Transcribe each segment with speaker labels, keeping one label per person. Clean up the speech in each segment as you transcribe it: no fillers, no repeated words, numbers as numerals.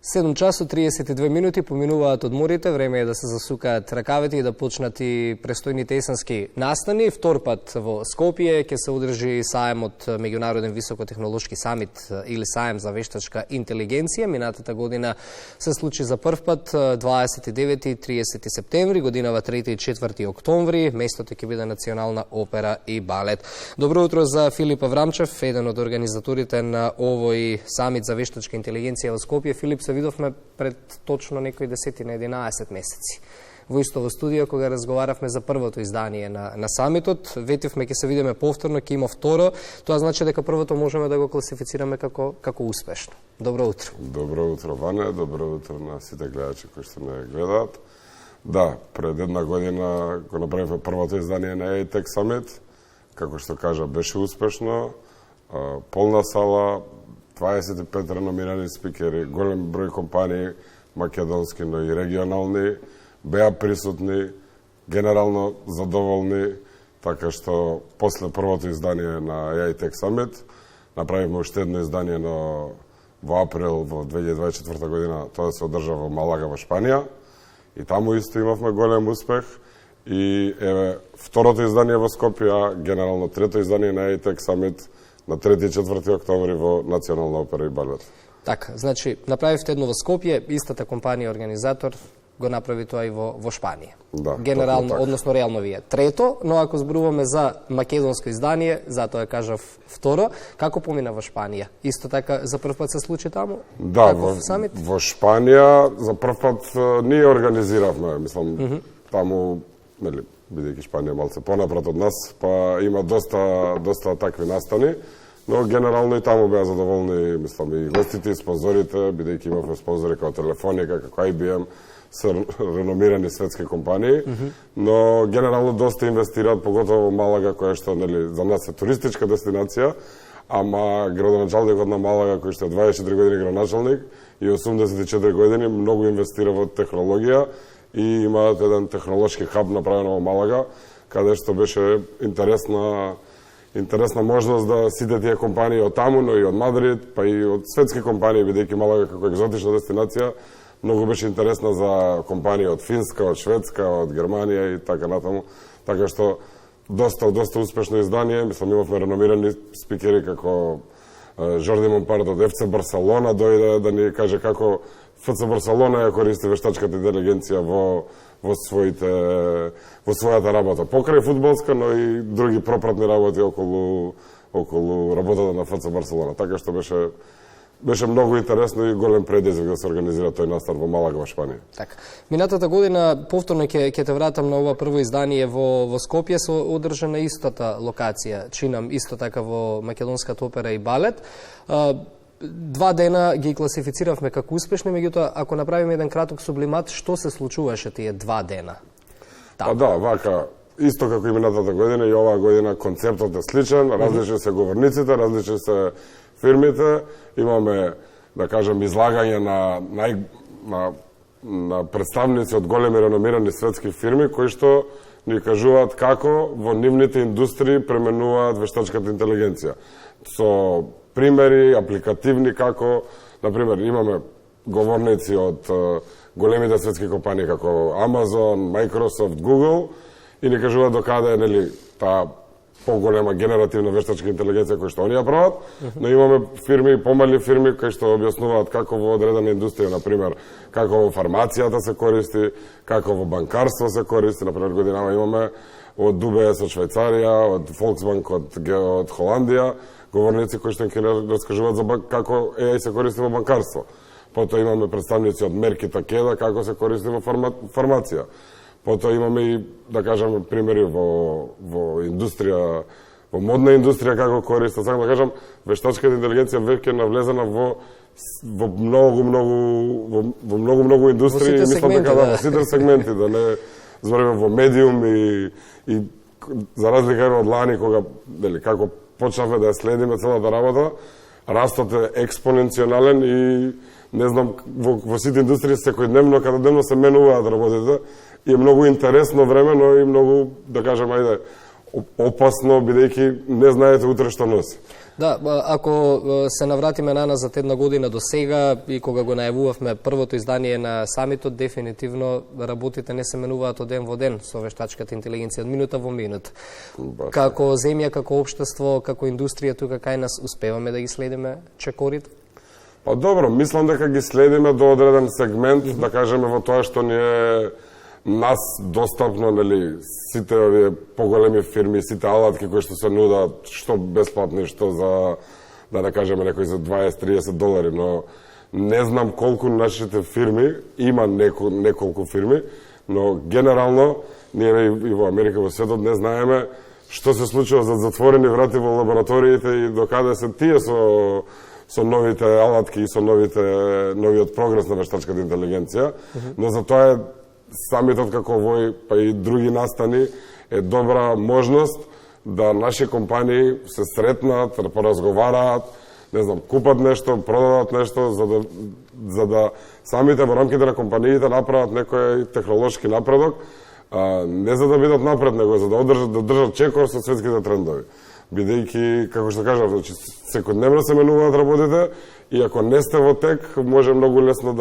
Speaker 1: 7 часот 32 минути поминуваат одморите, време е да се засукаат ракавите и да почнат и престојните есенски настани. Втор пат во Скопје ќе се одржи саемот меѓународен високотехнолошки самит или саем за вештачка интелигенција. Минатата година се случи за прв пат 29 и 30 септември, годинава 3 и 4 октомври. Местото ќе биде Национална опера и балет. Добро утро за Филип Аврамчев, еден од организаторите на овој самит за вештачка интелигенција во Скопје. Филип, се видовме пред точно некои 10-11 месеци. Во истово студио, кога разговаравме за првото издание на самитот, ветивме ќе се видиме повторно, ќе има второ. Тоа значи дека првото можеме да го класифицираме како успешно. Добро утро.
Speaker 2: Добро утро, Ване. Добро утро на сите гледачи кои што не гледаат. Да, пред една година го направивме првото издание на AITEC Summit. Како што кажа, беше успешно. Полна сала, 25 реномирани спикери, голем број компании, македонски, но и регионални, беа присутни, генерално задоволни, така што после првото издание на AITEC Summit направивме уште едно издание во април во 2024 година, тоа се одржа во Малага во Шпанија, и таму исто имавме голем успех, и еве второто издание во Скопје, генерално трето издание на AITEC Summit на 3 и 4 октомври во Национална опера и балет.
Speaker 1: Така, значи, направивте едно во Скопје, истата компанија организатор го направи тоа и во Шпанија.
Speaker 2: Да,
Speaker 1: генерално, односно реално вие трето, но ако зборуваме за македонско издание, затоа кажав второ, како помина во Шпанија? Исто така за прв пат се случи таму?
Speaker 2: Да, во Шпанија за прв пат ние организиравме, мислам, таму, нели, бидејќи Шпанија малце понапред од нас, па има доста такви настани, но генерално и таму беа задоволни, мислам, и гостите, и спонзорите, бидејќи имавме спонзори како Телефоника, како IBM, се реномирани светски компании, но генерално доста инвестираат, поготово во Малага, која што, нели, за нас е туристичка дестинација, ама градоначалникот на Малага, кој што е 24 години градоначалник и 84 години, многу инвестира во технологија, и имаат еден технолошки хаб направен во Малага, каде што беше интересна можност да сите тие компании од таму, но и од Мадрид, па и од светски компании, бидејќи Малага како екзотична дестинација, многу беше интересна за компании од Финска, од Шведска, од Германија и така натаму. Така што доста успешно издание, мислам, имавме реномирани спикери како Жорди Монпарт од FC Барселона дојде да ни каже како ФЦ Барселона ја користи вештачката интелигенција во својата работа. Покрај фудбалска, но и други пропратни работи околу работата на ФЦ Барселона. Така што беше многу интересно и голем предизвик да се организира тој настан во Малага во Шпанија.
Speaker 1: Така. Минатата година повторно ќе те вратам на ова прво издание во Скопје, се одржа на истата локација, чинам исто така во Македонската опера и балет. 2 дена ги класифициравме како успешни, меѓутоа ако направиме еден краток сублимат, што се случуваше тие 2 дена?
Speaker 2: Па да, вака, исто како и минатата година, и оваа година концептот е сличен, различни се говорниците, различни се фирмите, имаме, да кажем, излагање на представници од големи реномирани светски фирми, кои што ни кажуваат како во нивните индустрии пременуваат вештачката интелигенција. Со примери, апликативни како, например, имаме говорници од големите светски компании како Amazon, Microsoft, Google, и ни кажуваат докаде е, нели, таа поголема генеративна вештачка интелигенција која што они ја прават, но имаме фирми, помали фирми кои што објаснуваат како во одредена индустрија, например, како во фармацијата се користи, како во банкарство се користи, например, годинава имаме од UBS од Швајцарија, од Volksbank од Холандија, говорници кои што ќе раскажуваат за како AI се користи во банкарство. Потоа имаме представници од Мерк и Такеда како се користи во фармација. Потоа имаме и, да кажеме, примери во индустрија, во модна индустрија како користи. Сакам да кажам, вештачката интелигенција веќе навлезена во многу индустрии, мислам дека во сите сегменти, да не збориме во медиум и за разлика од лани кога, нели, како почнавме да ја следиме целата работа, растот е експоненционален и не знам, во сите индустрии секојдневно, каде дневно се менуваат работите, и е многу интересно време, но и многу, да кажем, опасно, бидејќи не знаете утре што носи.
Speaker 1: Да, ако се навратиме назад една година до сега и кога го најавувавме првото издание на самитот, дефинитивно работите не се менуваат од ден во ден со вештачката интелигенција, од минута во минут. Како земја, како општество, како индустрија тука кај нас успеваме да ги следиме чекорите?
Speaker 2: Па добро, мислам дека ги следиме до одреден сегмент, да кажеме во тоа што ни е нас достапно, нели, сите овие поголеми фирми, сите алатки кои што се нудат, што бесплатни, што за, да не кажеме некои за $20-30, но не знам колку нашите фирми, има неколку фирми, но генерално, ние и во Америка, во светот, не знаеме што се случува за затворени врати во лабораториите и докаде се тие со новите алатки и со новиот прогрес на вештачката интелигенција, но за тоа е самитот како овој, па и други настани, е добра можност да наши компании се сретнат, поразговараат, не знам, купат нешто, продадат нешто, за да самите во рамките на компаниите направат некој технолошки напредок, не за да бидат напред, него за да држат чекор со светските трендови. Бидејќи, како што кажав, значи, секојдневно се менуваат работите и ако не сте во тек, може многу лесно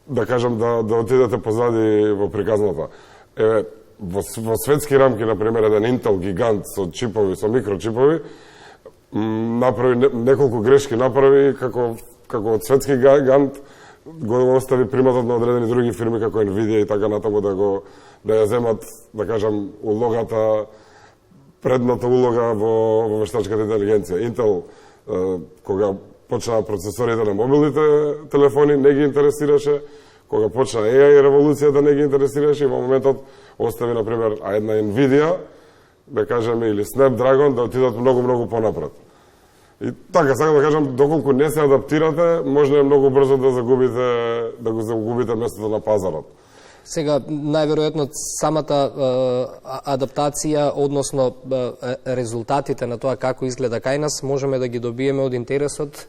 Speaker 2: да кажам, да отидете позади во приказната. Еве, во светски рамки, например, еден Intel гигант со чипови, со микрочипови, направи неколку грешки, направи како од светски гигант го остави приматот на одредени други фирми како Nvidia и така натаму да ја земат, да кажам, улогата, предната улога во вештачката интелигенција. Intel, кога почнаа процесорите на мобилните телефони, не ги интересираше. Кога почна AI револуцијата, не ги интересираше и во моментот остави, например, една Nvidia, да кажеме, или Snapdragon, да отидат многу понапред. И така, сакам да кажам, доколку не се адаптирате, може е многу брзо да го загубите местото на пазарот.
Speaker 1: Сега, најверојатно, самата адаптација, односно резултатите на тоа како изгледа кај нас, можеме да ги добиеме од интересот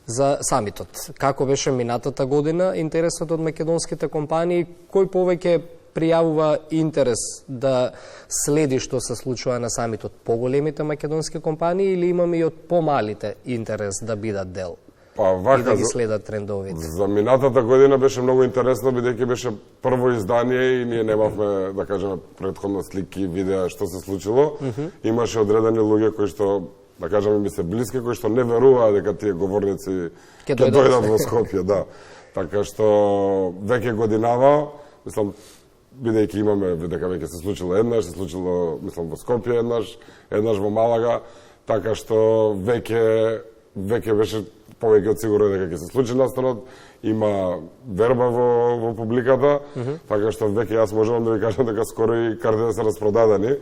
Speaker 1: за самитот. Како беше минатата година интересот од македонските компании, кој повеќе пријавува интерес да следи што се случува на самитот, поголемите македонски компании или имаме и од помалите интерес да бидат дел?
Speaker 2: Па вака,
Speaker 1: и да ги следат трендовите.
Speaker 2: За минатата година беше многу интересно, бидејќи беше прво издание и ние немавме, да кажеме, претходно слики, видеа што се случило. Имаше одредени луѓе кои што, да кажеме, ми се блиски, кои што не веруваа дека тие говорници ќе дојдат во Скопје, да. Така што веќе годинава, мислам, бидејќи имаме дека веќе се случило еднаш, се случило, мислам, во Скопје еднаш во Малага, така што веќе беше повеќе од сигурно дека ќе се случи настанот, има верба во публиката, така што веќе јас можам да ви кажам дека скоро и картите се распродадени.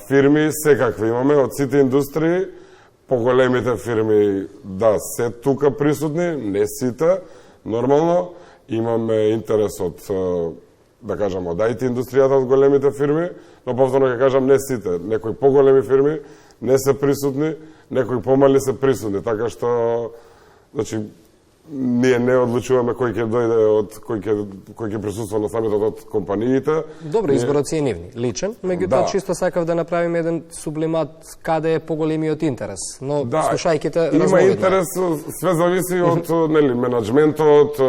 Speaker 2: Фирми секакви имаме од сите индустрии, поголемите фирми да се тука присутни, не сите, нормално, имаме интерес од, да кажам, од IT индустријата од големите фирми, но повторно ќе кажам не сите, некои поголеми фирми не се присутни, некои помали се присутни, така што, значи, ние не одлучуваме кој ќе дојде кој ќе присуства на самитот од компаниите.
Speaker 1: Добро, изборот си е нивни, личен, меѓутоа чисто сакав да направиме еден сублимат каде е поголемиот интерес, но слушајќите разновидно.
Speaker 2: Има интерес, све зависи од менаџментот,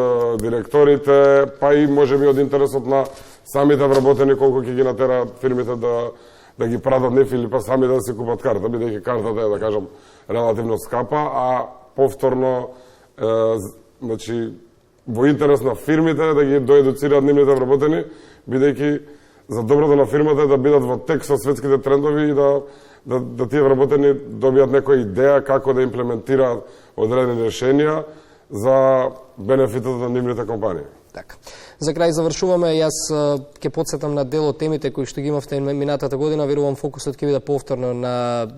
Speaker 2: директорите, па и можеби од интересот на самите вработени колку ќе ги натера фирмите да ги прадат неф или па сами да се купат карта, бидејќи картата е, да кажам, релативно скапа, а повторно значи, во интерес на фирмите да ги доедуцираат нивните вработени, бидејќи за доброто на фирмата е да бидат во тек со светските трендови и да тие вработени добијат некоја идеја како да имплементираат одредени решенија за бенефитот на нивните компании.
Speaker 1: Така. За крај завршуваме, јас ќе подсетам на дел од темите кои што ги имавте минатата година, верувам фокусот ќе биде повторно на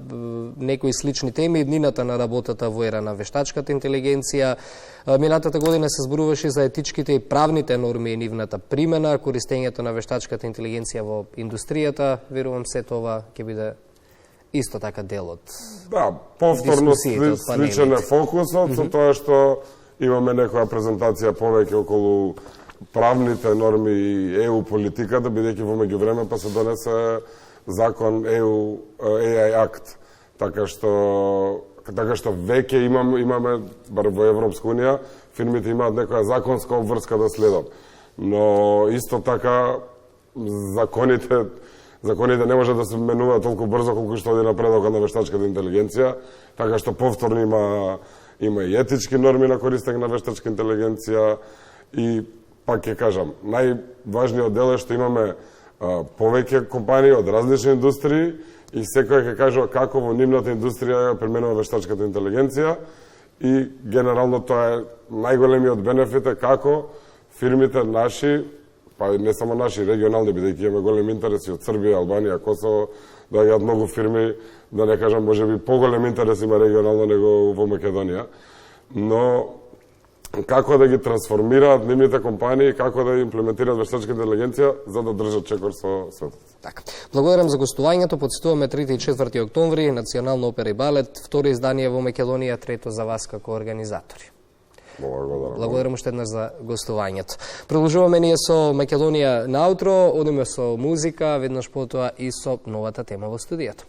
Speaker 1: некои слични теми, иднината на работата во ера на вештачката интелигенција. Минатата година се зборуваше за етичките и правните норми и нивната примена, користењето на вештачката интелигенција во индустријата, верувам се тоа ќе биде исто така дел од
Speaker 2: повторно сличен е фокусот со тоа што имаме некоја презентација повеќе околу правните норми и ЕУ политиката, бидејќи во меѓувреме па се донесе закон EU AI Act, така што веќе имаме бар во Европска унија, фирмите имаат некоја законска обврска да следат. Но исто така законите не може да се менуваат толку брзо колку што оди напредокот на вештачката интелигенција, така што повторно има и етички норми на користење на вештачка интелигенција и пак ќе кажам, најважниот дел е што имаме повеќе компании од различни индустрии и секој ќе кажува како во нивната индустрија ја применува вештачката интелигенција и генерално тоа е најголемиот бенефит е како фирмите наши, па не само наши, регионални, бидејќи имаме големи интереси од Србија, Албанија, Косово, доаѓаат многу фирми, да не кажам, можеби поголем интерес има регионално него во Македонија, но како да ги трансформираат нивните компании, како да имплементираат вештачка интелигенција за да држат чекор со светот.
Speaker 1: Така. Благодарам за гостувањето. Потсетуваме 3 и 4 октомври, Национална опера и балет, второ издание во Македонија, трето за вас како организатори. Благодарам уште еднаш за гостувањето. Продолжуваме ние со Македонија наутро, одиме со музика, веднаш потоа и со новата тема во студијето.